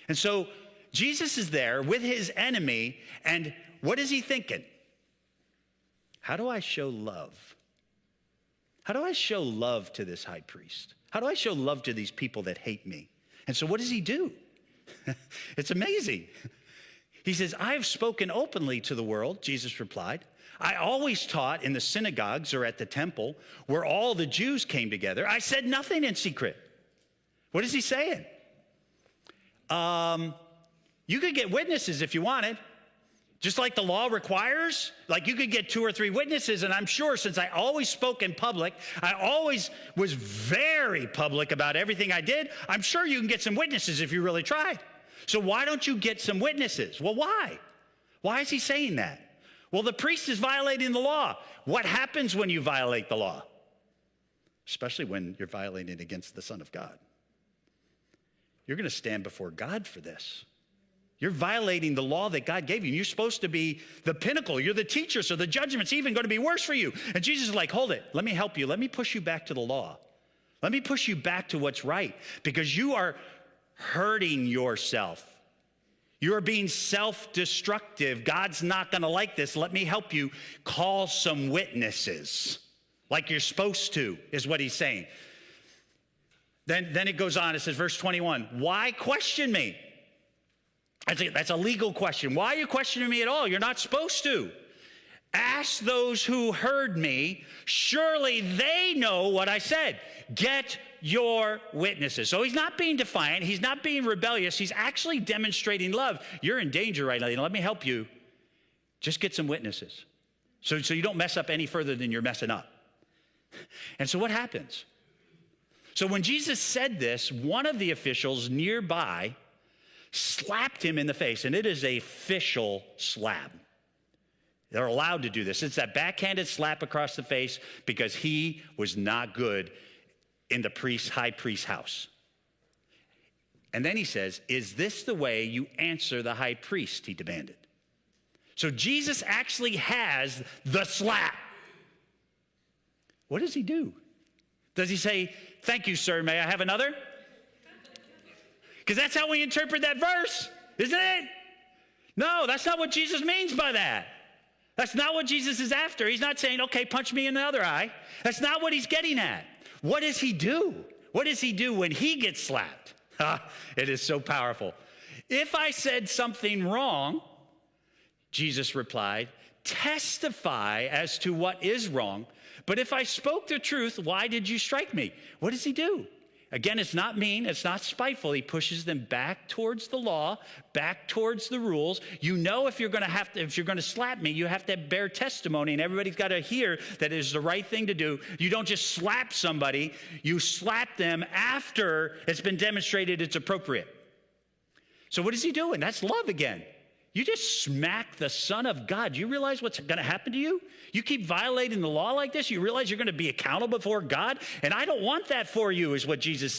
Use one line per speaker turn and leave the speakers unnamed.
And so Jesus is there with his enemy, and what is he thinking? How do I show love? How do I show love to this high priest? How do I show love to these people that hate me? And so what does he do? It's amazing. He says, I have spoken openly to the world, Jesus replied. I always taught in the synagogues or at the temple where all the Jews came together. I said nothing in secret. What is he saying? You could get witnesses if you wanted, just like the law requires. Like you could get 2 or 3 witnesses, and I'm sure since I always spoke in public, I always was very public about everything I did, I'm sure you can get some witnesses if you really tried. So why don't you get some witnesses? Well, why? Why is he saying that? Well, the priest is violating the law. What happens when you violate the law? Especially when you're violating against the Son of God. You're going to stand before God for this. You're violating the law that God gave you. You're supposed to be the pinnacle. You're the teacher, so the judgment's even going to be worse for you. And Jesus is like, hold it. Let me help you. Let me push you back to the law. Let me push you back to what's right, because you are hurting yourself. You are being self-destructive. God's not going to like this. Let me help you. Call some witnesses like you're supposed to, is what he's saying. Then it goes on. It says, verse 21, why question me? That's a legal question. Why are you questioning me at all? You're not supposed to. Ask those who heard me. Surely they know what I said. Get your witnesses. So he's not being defiant. He's not being rebellious. He's actually demonstrating love. You're in danger right now. Let me help you. Just get some witnesses. So you don't mess up any further than you're messing up. And so what happens? So when Jesus said this, one of the officials nearby slapped him in the face, and it is a official slap. They're allowed to do this. It's that backhanded slap across the face because he was not good in the high priest's house. And then he says, is this the way you answer the high priest? He demanded. So Jesus actually has the slap. What does he do? Does he say, thank you, sir, may I have another? Because that's how we interpret that verse, isn't it? No, that's not what Jesus means by that. That's not what Jesus is after. He's not saying, okay, punch me in the other eye. That's not what he's getting at. What does he do? What does he do when he gets slapped? It is so powerful. If I said something wrong, Jesus replied, testify as to what is wrong. But if I spoke the truth, why did you strike me? What does he do? Again, it's not mean, it's not spiteful. He pushes them back towards the law, back towards the rules. You know, if you're going to slap me, you have to bear testimony, and everybody's got to hear that it is the right thing to do. You don't just slap somebody, you slap them after it's been demonstrated it's appropriate. So what is he doing? That's love again. You just smack the Son of God. Do you realize what's going to happen to you? You keep violating the law like this, you realize you're going to be accountable before God? And I don't want that for you, is what Jesus